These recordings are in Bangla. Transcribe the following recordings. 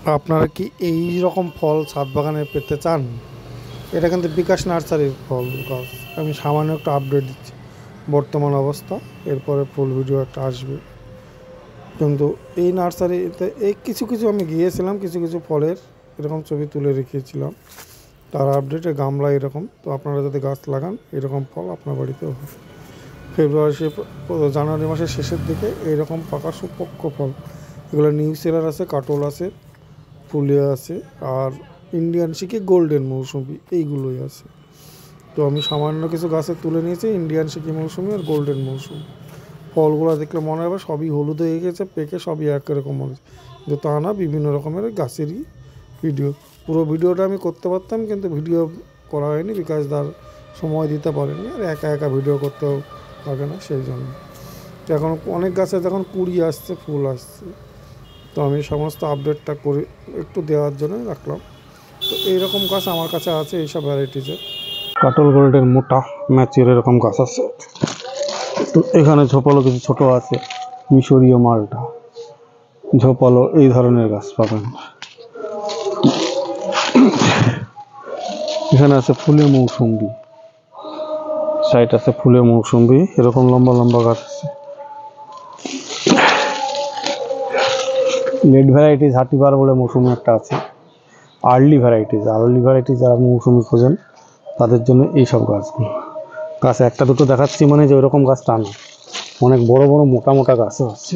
আপনারা কি এই রকম ফল ছাদ বাগানে পেতে চান? এটা কিন্তু বিকাশ নার্সারির ফল গাছ। আমি সামান্য একটু আপডেট দিচ্ছি বর্তমান অবস্থা, এরপরে ফুল ভিডিও একটা আসবে। কিন্তু এই নার্সারিতে এই কিছু কিছু আমি গিয়েছিলাম, কিছু কিছু ফলের এরকম ছবি তুলে রেখেছিলাম, তার আপডেটে গামলা এরকম। তো আপনারা যদি গাছ লাগান এরকম ফল আপনার বাড়িতেও হবে। জানুয়ারি মাসের শেষের দিকে এইরকম পাকা সুপক্ষ ফল, এগুলো নিউ সেলার আছে, কাটল আছে, ফুলিয়া আছে, আর ইন্ডিয়ান শিখে গোল্ডেন মৌসুমি, এইগুলোই আছে। তো আমি সামান্য কিছু গাছে তুলে নিয়েছি ইন্ডিয়ান শিখি মৌসুমি আর গোল্ডেন মৌসুমি। ফলগুলো দেখলে মনে হবে সবই হলুদ হয়ে গেছে, পেকে সবই একরকম মনে হচ্ছে, কিন্তু তা না, বিভিন্ন রকমের গাছেরই ভিডিও। পুরো ভিডিওটা আমি করতে পারতাম, কিন্তু ভিডিও করা হয়নি, বিকাশদার সময় দিতে পারেনি, আর একা একা ভিডিও করতেও পারে না, সেই জন্য। তো এখন অনেক গাছে যখন কুড়ি আসছে, ফুল আসছে, তো আমি সমস্ত আপডেটটা করে একটু দেওয়ার জন্য রাখলাম। তো এইরকম গাছ আমার কাছে আছে, এইসব ভ্যারাইটিসের কাটল গোল্ডের মোটা ম্যাচিওর এরকম গাছ আছে। তো এখানে ঝোপালো কিছু ছোট আছে, মিশরীয় মালটা, ঝোপালো, এই ধরনের গাছ পাবেন। এখানে আছে ফুলে মৌসুম্বি, সাইড আছে ফুলে মৌসুম্বি, এরকম লম্বা লম্বা গাছ আছে। লেট ভ্যারাইটিস হাটিবার বলে মৌসুমি একটা আছে, আর্লি ভ্যারাইটিস যারা মৌসুমি খোঁজেন তাদের জন্য এইসব গাছগুলো। গাছ একটা দুটো দেখাচ্ছি মানে যে ওইরকম গাছ টা না, অনেক বড় বড় মোটা মোটা গাছও আছে।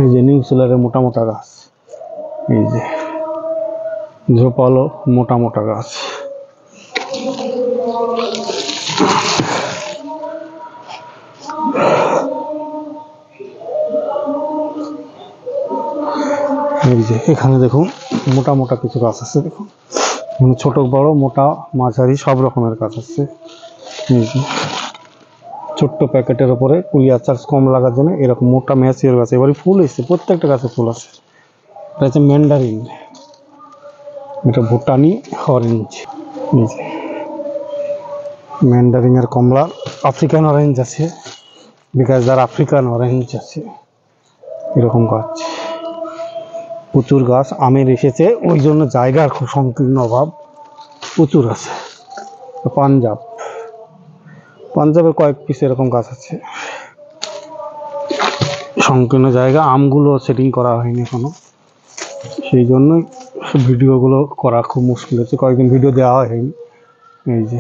এই যে নিউ সেলারের মোটা মোটা গাছ, এই যে ঝোপালো মোটা মোটা গাছ। এই যে এখানে দেখুন মোটা মোটা কিছু গাছ আছে, দেখুন ছোট বড় মোটা মাঝারি সব রকমের গাছ আছে। এই যে ছোট্ট প্যাকেটের উপরে কুলিয়ার চার্জ কম লাগার জন্য এরকম মোটা ম্যাচিওর গাছ। এবারে ফুল এসছে, প্রত্যেকটা গাছে ফুল আছে। এটা হচ্ছে ম্যান্ডারিন, এটা ভুটানি অরেঞ্জ। এই যে ম্যান্ডারিনের কমলা, আফ্রিকান অরেঞ্জ আছে, বিকাশ যার আফ্রিকান অরেঞ্জ আছে, এরকম গাছ প্রচুর গাছ। আমের এসেছে, ওই জন্য জায়গার খুব সংকীর্ণ অভাব, প্রচুর আছে। পাঞ্জাবের কয়েক পিস এরকম গাছ আছে, সংকীর্ণ জায়গা, আমগুলো সেটিং করা হয়নি এখনো, সেই জন্যই ভিডিওগুলো করা খুব মুশকিল হচ্ছে, কয়েকদিন ভিডিও দেওয়া হয়নি। এই যে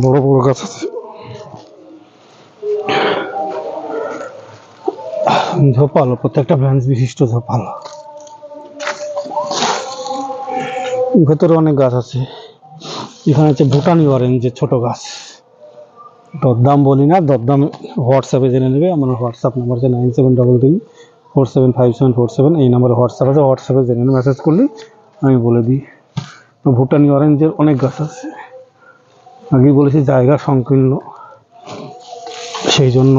বড় বড় গাছ আছে, ঝোপালো, প্রত্যেকটা ব্রাঞ্চ বিশিষ্ট ঝোপালো। ভেতরে অনেক গাছ আছে। এখানে হচ্ছে ভুটানি অরেঞ্জের ছোট গাছ, দরদাম বলি না, দরদাম হোয়াটসঅ্যাপে জেনে নেবে। আমার হোয়াটসঅ্যাপ নাম্বার আছে 9733475747, এই নাম্বারে হোয়াটসঅ্যাপ আছে, হোয়াটসঅ্যাপে জেনে নেবে, মেসেজ করলে আমি বলে দিই। ভুটানি অরেঞ্জের অনেক গাছ আছে, আগেই বলেছি জায়গা সংকীর্ণ, সেই জন্য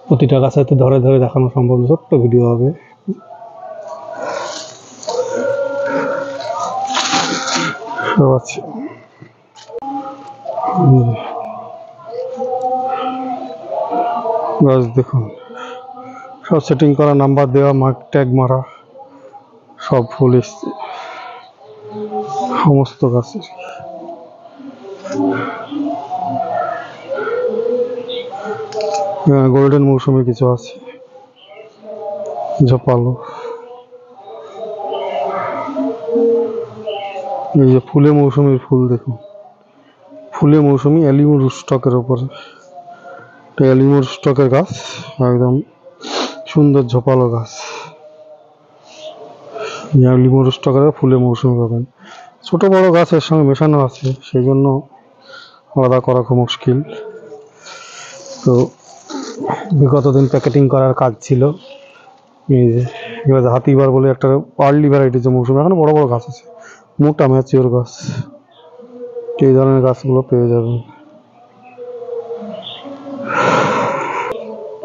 প্রতিটা গাছ হয়তো ধরে ধরে দেখানো সম্ভব না, ছোট্ট ভিডিও হবে। সব আছে, গাছ দেখুন সব সেটিং করা, নাম্বার দেওয়া, মার্ক ট্যাগ মারা, সব ফুল এসছে সমস্ত গাছের। গোল্ডেন মৌসুমি কিছু আছে, ঝোপালো। এই যে ফুলে মৌসুমির ফুল দেখুন, ফুলে মৌসুমি অ্যালিমোর স্টকের ওপরে, অ্যালিমোর স্টকের গাছ, একদম সুন্দর ঝোপালো গাছ। অ্যালিমোর স্টকের ফুলে মৌসুমি পাবেন, ছোট বড় গাছের সঙ্গে মেশানো আছে, সেই জন্য আলাদা করা খুব মুশকিল। তো বিগত দিন প্যাকেটিং করার কাজ ছিল। এই যে এবার হাতিবার বলে একটা আর্লি ভ্যারাইটিস মৌসুমি, এখন বড় বড় গাছ আছে, মোটা ম্যাচিওর গাছ, এই ধরনের গাছগুলো পেয়ে যাবেন।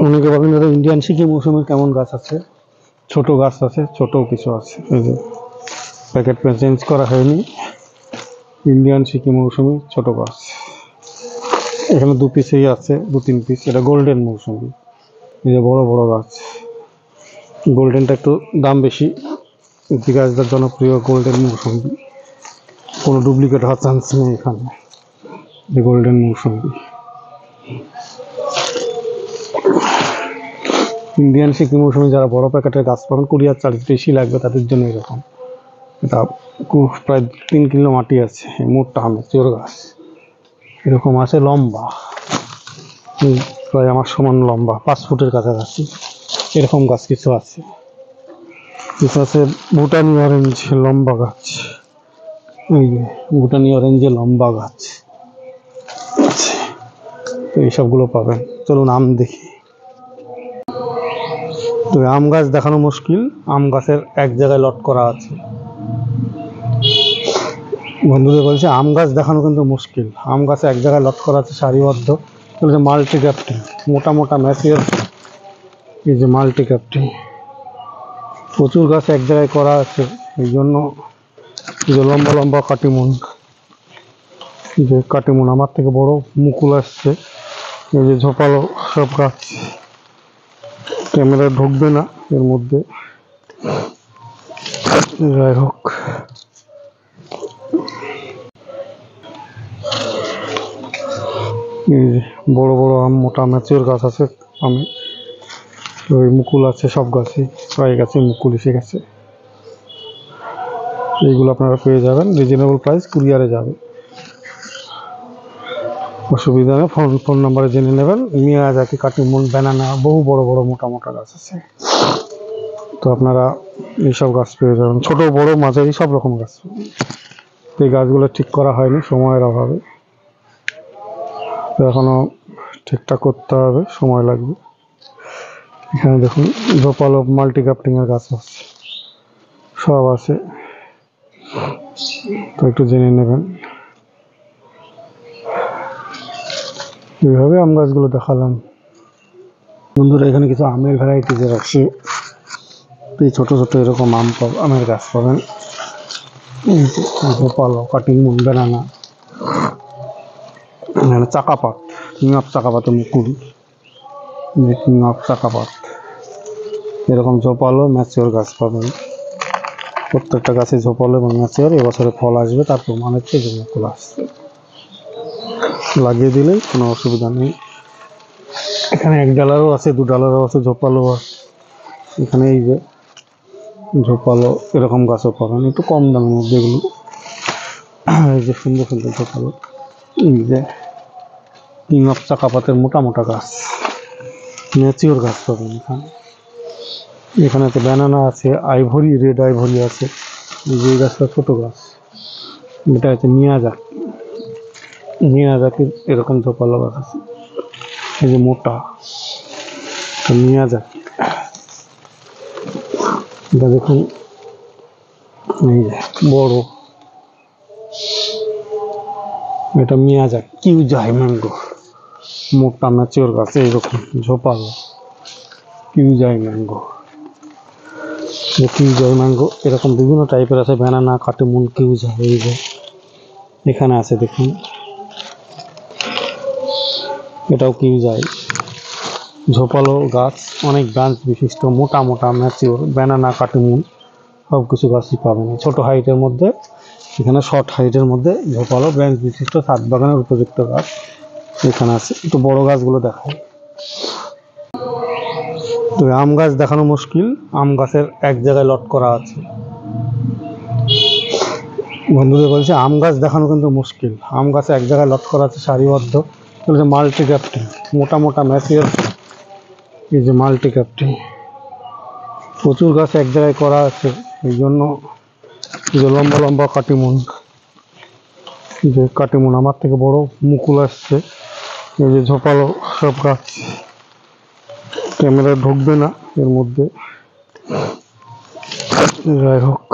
অনেকে ভাবেন দাদা ইন্ডিয়ান শিখি মৌসুমির কেমন গাছ আছে, ছোট গাছ আছে, ছোটও কিছু আছে। এই যে প্যাকেট চেঞ্জ করা হয়নি, ইন্ডিয়ান শিখি মৌসুমি ছোট গাছ, এখানে দু পিসেই আছে, 2-3 পিস। এটা গোল্ডেন মৌসুমি, এই যে বড় বড় গাছ, গোল্ডেনটা একটু দাম বেশি, গাছটার জনপ্রিয় গোল্ডেন মৌসুমি, কোনো ডুপ্লিকেট হওয়ার চান্স নেই এখানে। যে গোল্ডেন মৌসুমি, ইন্ডিয়ান সিকি মৌসুমি যারা বড় প্যাকেটের গাছ পাবেন, কুরিয়ার চার্জ বেশি লাগবে তাদের জন্য এরকম। এটা প্রায় 3 কিলো মাটি আছে, মোটা ম্যাচিওর গাছ, এরকম আছে লম্বা, প্রায় আমার সমান লম্বা, 5 ফুটের কাছাকাছি। এরকম গাছ কিছু আছে, কিছু আছে ভুটানি অরেঞ্জ লম্বা গাছ, এই যে ভুটানি অরেঞ্জের লম্বা গাছ, তো এইসবগুলো পাবেন। চলুন আম দেখি। তো আম গাছ দেখানো মুশকিল, আম গাছের এক জায়গায় লট করা আছে। বন্ধুদের বলছে আম গাছ দেখানো কিন্তু মুশকিল, আম গাছে এক জায়গায় লট করা আছে সারিবদ্ধ, বলছে মাল্টি ক্যাপ্টিং, মোটা মোটা ম্যাচিওর, এই যে মাল্টি ক্যাপ্টিং, প্রচুর গাছ এক জায়গায় করা আছে। এই জন্য যে লম্বা লম্বা কাটিমুন, যে কাটিমুন আমার থেকে বড় মুকুল আসছে, এই যে ঝোপালো সব গাছ, ক্যামেরা ঢুকবে না এর মধ্যে, যাই হোক। এই যে বড় বড় আম, মোটা ম্যাচিওর গাছ আছে আমি, ওই মুকুল আছে সব গাছে, প্রায় গাছে মুকুল এসে গেছে। এইগুলো আপনারা পেয়ে যাবেন রিজনেবল প্রাইস, কুরিয়ারে যাবে, অসুবিধা নেই। ফোন নাম্বারে জেনে নেবেন। মিয়াজাকি, কাটিমুন, ব্যানানা, বহু বড় বড় মোটা মোটা গাছ আছে, তো আপনারা এইসব গাছ পেয়ে যাবেন, ছোট বড় মাঝারি সব রকম গাছ। এই গাছগুলো ঠিক করা হয়নি সময়ের অভাবে, তো এখনো ঠিকঠাক করতে হবে, সময় লাগবে। এখানে দেখুন ঝোপালো মাল্টি ক্যাপ্টিং এর গাছ আছে, সব আছে, তো একটু জেনে নেবেন। এইভাবে আম গাছগুলো দেখালাম। বন্ধুরা এখানে কিছু আমের ভ্যারাইটিজের আছে, এই ছোট ছোট এরকম আমের গাছ পাবেন, ঝোপালো, Katimon, banana, Chakapat, king of চাকাপাতে মুকুল, কিং অফ চাকাপাত, এরকম ঝোপালো ম্যাচিওর গাছ পাবেন। প্রত্যেকটা গাছে ঝোপালো এবং ম্যাচিওর, এবছরে ফল আসবে তার প্রমাণ হচ্ছে যে মুকুল আসছে, লাগিয়ে দিলে কোনো অসুবিধা নেই। এখানে 1 ডালারও আছে, 2 ডালারও আছে, ঝোপালো আছে। এখানে এই যে ঝোপালো এরকম গাছও পাবেন, একটু কম দামের মধ্যে এগুলো, এই যে সুন্দর সুন্দর ঝোপালো, এই যে কিং অফ চাকাপাতের মোটা মোটা গাছ, ম্যাচিওর গাছ পাবেন এখানে। এখানে আছে ব্যানানা আছে, আইভরি, রেড আইভরি আছে, এই যে গাছটা ছোট গাছ, এটা হচ্ছে মিয়াজাকির এরকম ঝোপালো গাছ আছে, এই যে মোটা মিয়াজাকি, এটা দেখুন এই যে বড়, এটা মিয়াজাকি কিউজাই ম্যাঙ্গো, মোটা ম্যাচিওর গাছ, এইরকম ঝোপালো কিউজাই ম্যাঙ্গো, কিউজাই ম্যাঙ্গো এরকম বিভিন্ন টাইপের আছে, ব্যানানা, কাটিমুন, কিউজাই, এই যে এখানে আছে দেখুন, এটাও কিউজাই, ঝোপালো গাছ, অনেক ব্রাঞ্চ বিশিষ্ট, মোটা মোটা ম্যাচিওর, ব্যানানা, কাটিমুন সব কিছু গাছই পাবেন ছোট হাইটের মধ্যে। এখানে শর্ট হাইটের মধ্যে ঝোপালো ব্রাঞ্চ বিশিষ্ট ছাদ বাগানের উপযুক্ত গাছ এখানে আছে। একটু বড় গাছগুলো দেখায়। তো আম গাছ দেখানো মুশকিল, আম গাছের এক জায়গায় লট করা আছে। বন্ধুদের বলছে আম গাছ দেখানো কিন্তু মুশকিল, আম গাছে এক জায়গায় লট করা আছে সারিবদ্ধ, বলছে মাল্টি ক্যাপ্টিং, মোটা মোটা ম্যাচিওর, এই যে মাল্টি ক্যাপ্টিং, প্রচুর গাছ এক জায়গায় করা আছে। এই জন্য এই যে লম্বা লম্বা কাটিমুন, যে কাটিমুন আমার থেকে বড় মুকুল আসছে, এই যে ঝোপালো সব গাছ, ক্যামেরা ঢুকবে না এর মধ্যে, যাই হোক।